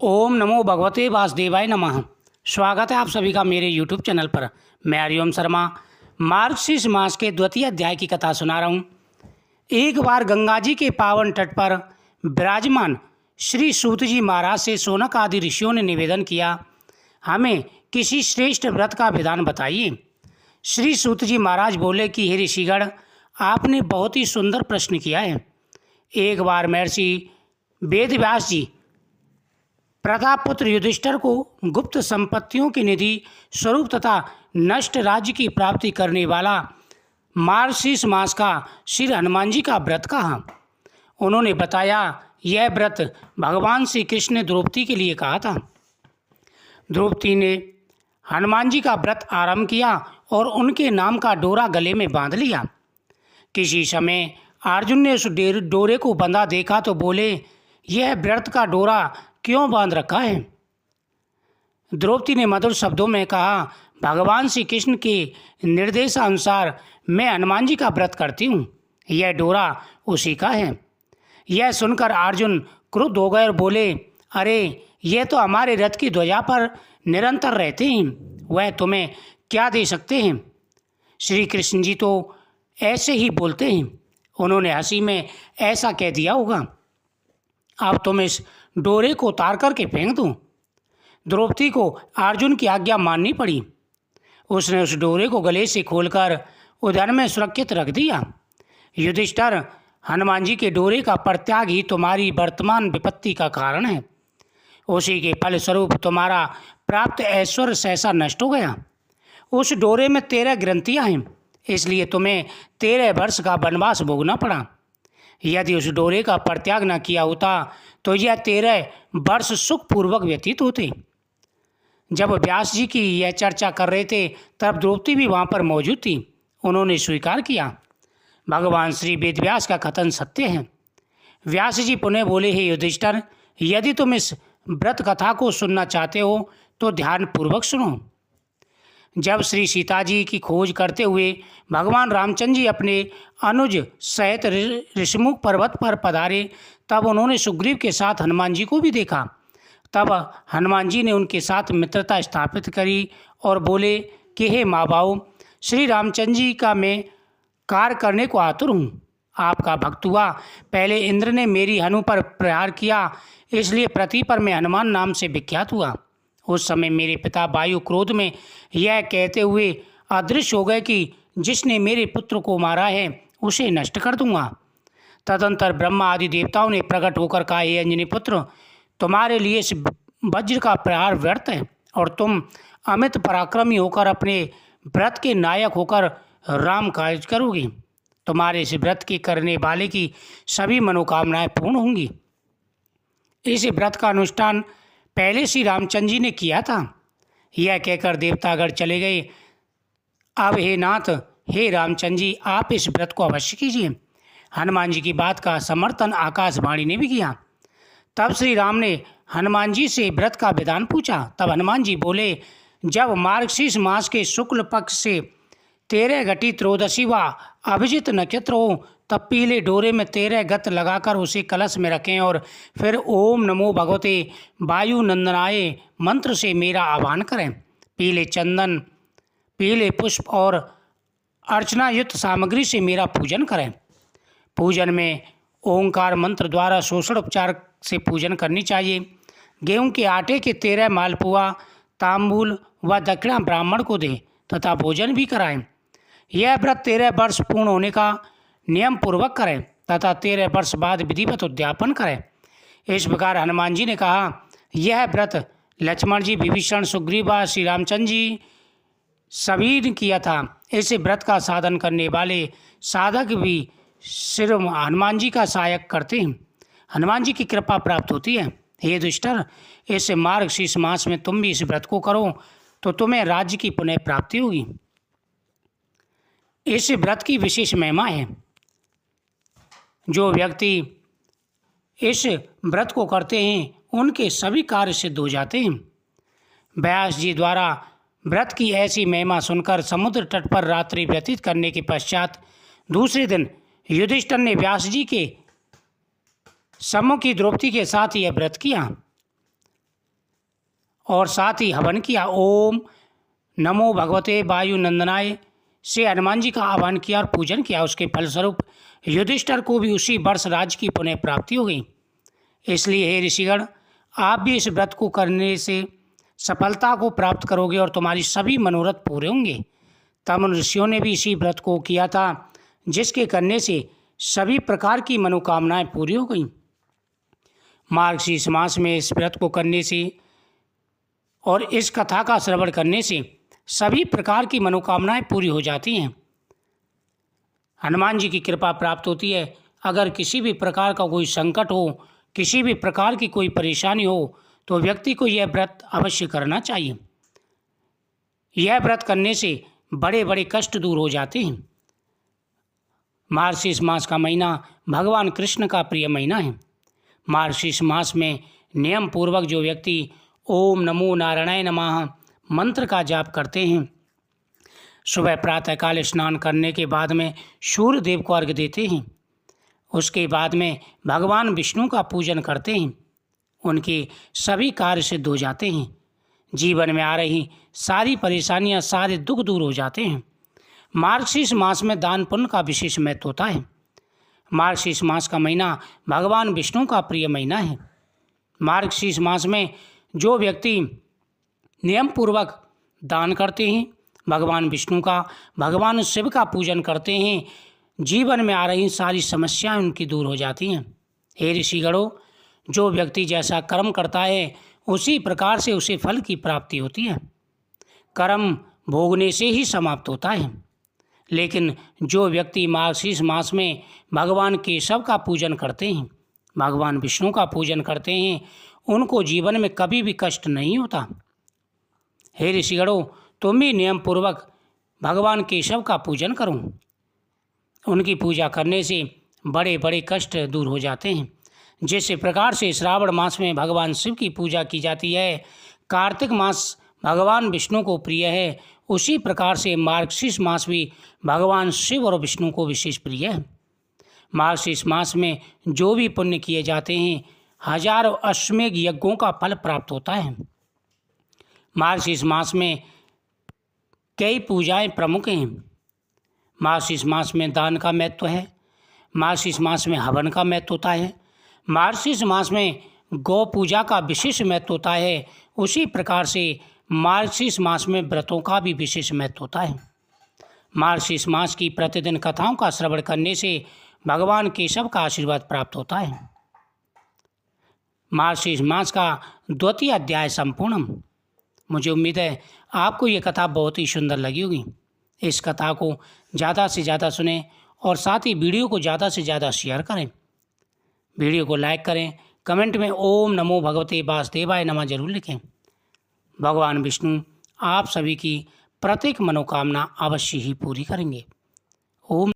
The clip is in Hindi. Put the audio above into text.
ओम नमो भगवते वासुदेवाय नमः। स्वागत है आप सभी का मेरे यूट्यूब चैनल पर। मैं हरिओम शर्मा मार्गशीर्ष मास के द्वितीय अध्याय की कथा सुना रहा हूँ। एक बार गंगा जी के पावन तट पर विराजमान श्री सूत जी महाराज से शौनक आदि ऋषियों ने निवेदन किया, हमें किसी श्रेष्ठ व्रत का विधान बताइए। श्री सूत जी महाराज बोले कि हे ऋषिगण, आपने बहुत ही सुंदर प्रश्न किया है। एक बार महर्षि वेदव्यास जी प्रतापपुत्र युधिष्ठिर को गुप्त संपत्तियों की निधि स्वरूप तथा नष्ट राज्य की प्राप्ति करने वाला मार्गशीर्ष मास का श्री हनुमान जी का व्रत कहा। उन्होंने बताया, यह व्रत भगवान श्री कृष्ण ने द्रौपदी के लिए कहा था। द्रौपदी ने हनुमान जी का व्रत आरंभ किया और उनके नाम का डोरा गले में बांध लिया। किसी समय अर्जुन ने उस डोरे को बंधा देखा तो बोले, यह व्रत का डोरा क्यों बांध रखा है? द्रौपदी ने मधुर शब्दों में कहा, भगवान श्री कृष्ण के निर्देशानुसार मैं हनुमान जी का व्रत करती हूँ, यह डोरा उसी का है। यह सुनकर अर्जुन क्रुद्ध हो गए और बोले, अरे यह तो हमारे रथ की ध्वजा पर निरंतर रहते हैं, वह तुम्हें क्या दे सकते हैं? श्री कृष्ण जी तो ऐसे ही बोलते हैं, उन्होंने हंसी में ऐसा कह दिया होगा। अब तुम इस डोरे को उतार करके फेंक दूं। द्रौपदी को अर्जुन की आज्ञा माननी पड़ी। उसने उस डोरे को गले से खोलकर उदर में सुरक्षित रख दिया। युधिष्ठिर, हनुमान जी के डोरे का परित्याग ही तुम्हारी वर्तमान विपत्ति का कारण है। उसी के फलस्वरूप तुम्हारा प्राप्त ऐश्वर्य सहसा नष्ट हो गया। उस डोरे में 13 ग्रंथियाँ हैं, इसलिए तुम्हें 13 वर्ष का वनवास भोगना पड़ा। यदि उस डोरे का परित्याग न किया होता तो यह 13 वर्ष सुखपूर्वक व्यतीत होते। जब व्यास जी की यह चर्चा कर रहे थे तब द्रौपदी भी वहाँ पर मौजूद थी। उन्होंने स्वीकार किया, भगवान श्री वेदव्यास का कथन सत्य है। व्यास जी पुनः बोले, हे युधिष्ठिर, यदि तुम इस व्रत कथा को सुनना चाहते हो तो ध्यानपूर्वक सुनो। जब श्री सीता जी की खोज करते हुए भगवान रामचंद्र जी अपने अनुज सहित ऋषिमुख पर्वत पर पधारे तब उन्होंने सुग्रीव के साथ हनुमान जी को भी देखा। तब हनुमान जी ने उनके साथ मित्रता स्थापित करी और बोले कि हे माँ बाऊ, श्री रामचंद्र जी का मैं कार्य करने को आतुर हूँ। आपका भक्त हुआ। पहले इंद्र ने मेरी हनु पर प्रहार किया, इसलिए पृथ्वी पर मैं हनुमान नाम से विख्यात हुआ। उस समय मेरे पिता वायु क्रोध में यह कहते हुए अदृश्य हो गए कि जिसने मेरे पुत्र को मारा है उसे नष्ट कर दूंगा। तदंतर ब्रह्मा आदि देवताओं ने प्रकट होकर कहा, हे अंजनी पुत्र, तुम्हारे लिए इस वज्र का प्रहार व्यर्थ है और तुम अमित पराक्रमी होकर अपने व्रत के नायक होकर राम कार्य करोगी। तुम्हारे इस व्रत के करने वाले की सभी मनोकामनाएं पूर्ण होंगी। इस व्रत का अनुष्ठान पहले श्री रामचंद्र जी ने किया था। यह कहकर देवतागण चले गए। अब हे नाथ, हे रामचंद्र जी, आप इस व्रत को अवश्य कीजिए। हनुमान जी की बात का समर्थन आकाशवाणी ने भी किया। तब श्री राम ने हनुमान जी से व्रत का विधान पूछा। तब हनुमान जी बोले, जब मार्गशीर्ष मास के शुक्ल पक्ष से 13 घटी त्रयोदशी व अभिजित नक्षत्र हो तब पीले डोरे में 13 गत लगाकर उसे कलश में रखें और फिर ओम नमो भगवते वायु नंदनाय मंत्र से मेरा आह्वान करें। पीले चंदन, पीले पुष्प और अर्चना युक्त सामग्री से मेरा पूजन करें। पूजन में ओंकार मंत्र द्वारा षोडशोपचार से पूजन करनी चाहिए। गेहूं के आटे के 13 मालपुआ, तांबूल व दक्षिणा ब्राह्मण को दें तथा भोजन भी कराएं। यह व्रत 13 वर्ष पूर्ण होने का नियम पूर्वक करें तथा 13 वर्ष बाद विधिवत उद्यापन करें। इस प्रकार हनुमान जी ने कहा। यह व्रत लक्ष्मण जी, विभीषण, सुग्रीव व श्री रामचंद्र जी सभी ने किया था। इस व्रत का साधन करने वाले साधक भी सिर्फ हनुमान जी का सहायक करते हैं। हनुमान जी की कृपा प्राप्त होती है। हे दुष्टर, इस मार्गशीर्ष मास में तुम भी इस व्रत को करो तो तुम्हें राज्य की पुनः प्राप्ति होगी। इस व्रत की विशेष महिमा है। जो व्यक्ति इस व्रत को करते हैं उनके सभी कार्य सिद्ध हो जाते हैं। व्यास जी द्वारा व्रत की ऐसी महिमा सुनकर समुद्र तट पर रात्रि व्यतीत करने के पश्चात दूसरे दिन युधिष्ठिर ने व्यास जी के सम्मुख द्रौपदी के साथ यह व्रत किया। और साथ ही हवन किया। ओम नमो भगवते वायु नंदनाय से हनुमान जी का आह्वान किया और पूजन किया। उसके फलस्वरूप युधिष्ठिर को भी उसी वर्ष राज्य की पुनः प्राप्ति हो गई। इसलिए हे ऋषिगण, आप भी इस व्रत को करने से सफलता को प्राप्त करोगे और तुम्हारी सभी मनोरथ पूरे होंगे। तब उन ऋषियों ने भी इसी व्रत को किया था, जिसके करने से सभी प्रकार की मनोकामनाएं पूरी हो गईं। मार्गशीर्ष मास में इस व्रत को करने से और इस कथा का श्रवण करने से सभी प्रकार की मनोकामनाएं पूरी हो जाती हैं। हनुमान जी की कृपा प्राप्त होती है। अगर किसी भी प्रकार का कोई संकट हो, किसी भी प्रकार की कोई परेशानी हो, तो व्यक्ति को यह व्रत अवश्य करना चाहिए। यह व्रत करने से बड़े बड़े कष्ट दूर हो जाते हैं। मार्गशीर्ष मास का महीना भगवान कृष्ण का प्रिय महीना है। मार्गशीर्ष मास में नियम पूर्वक जो व्यक्ति ओम नमो नारायणाय नमः मंत्र का जाप करते हैं, सुबह प्रातःकाल स्नान करने के बाद में सूर्य देव को अर्घ्य देते हैं, उसके बाद में भगवान विष्णु का पूजन करते हैं, उनके सभी कार्य सिद्ध हो जाते हैं। जीवन में आ रही सारी परेशानियां, सारे दुख दूर हो जाते हैं। मार्गशीर्ष मास में दान पुण्य का विशेष महत्व होता है। मार्गशीर्ष मास का महीना भगवान विष्णु का प्रिय महीना है। मार्गशीर्ष मास में जो व्यक्ति नियम पूर्वक दान करते हैं, भगवान विष्णु का, भगवान शिव का पूजन करते हैं, जीवन में आ रही सारी समस्याएं उनकी दूर हो जाती हैं। हे ऋषिगणों, जो व्यक्ति जैसा कर्म करता है उसी प्रकार से उसे फल की प्राप्ति होती है। कर्म भोगने से ही समाप्त होता है, लेकिन जो व्यक्ति मार्गशीर्ष मास में भगवान केशव का पूजन करते हैं, भगवान विष्णु का पूजन करते हैं, उनको जीवन में कभी भी कष्ट नहीं होता। हे ऋषिगणों, तुम भी नियम पूर्वक भगवान केशव का पूजन करो। उनकी पूजा करने से बड़े बड़े कष्ट दूर हो जाते हैं। जिस प्रकार से श्रावण मास में भगवान शिव की पूजा की जाती है, कार्तिक मास भगवान विष्णु को प्रिय है, उसी प्रकार से मार्गशीर्ष मास भी भगवान शिव और विष्णु को विशेष प्रिय है। मार्गशीर्ष मास में जो भी पुण्य किए जाते हैं, हजारों अश्वमेध यज्ञों का फल प्राप्त होता है। मार्गशीर्ष मास में कई पूजाएं प्रमुख हैं। मार्गशीर्ष मास में दान का महत्व है। मार्गशीर्ष मास में हवन का महत्व होता है। मार्गशीर्ष मास में गौ पूजा का विशेष महत्व होता है। उसी प्रकार से मार्गशीर्ष मास में व्रतों का भी विशेष महत्व होता है। मार्गशीर्ष मास की प्रतिदिन कथाओं का श्रवण करने से भगवान केशव का आशीर्वाद प्राप्त होता है। मार्गशीर्ष मास का 2वां अध्याय संपूर्ण। मुझे उम्मीद है आपको ये कथा बहुत ही सुंदर लगी होगी। इस कथा को ज़्यादा से ज़्यादा सुनें और साथ ही वीडियो को ज़्यादा से ज़्यादा शेयर करें। वीडियो को लाइक करें, कमेंट में ओम नमो भगवते वासुदेवाय नमः जरूर लिखें। भगवान विष्णु आप सभी की प्रत्येक मनोकामना अवश्य ही पूरी करेंगे। ओम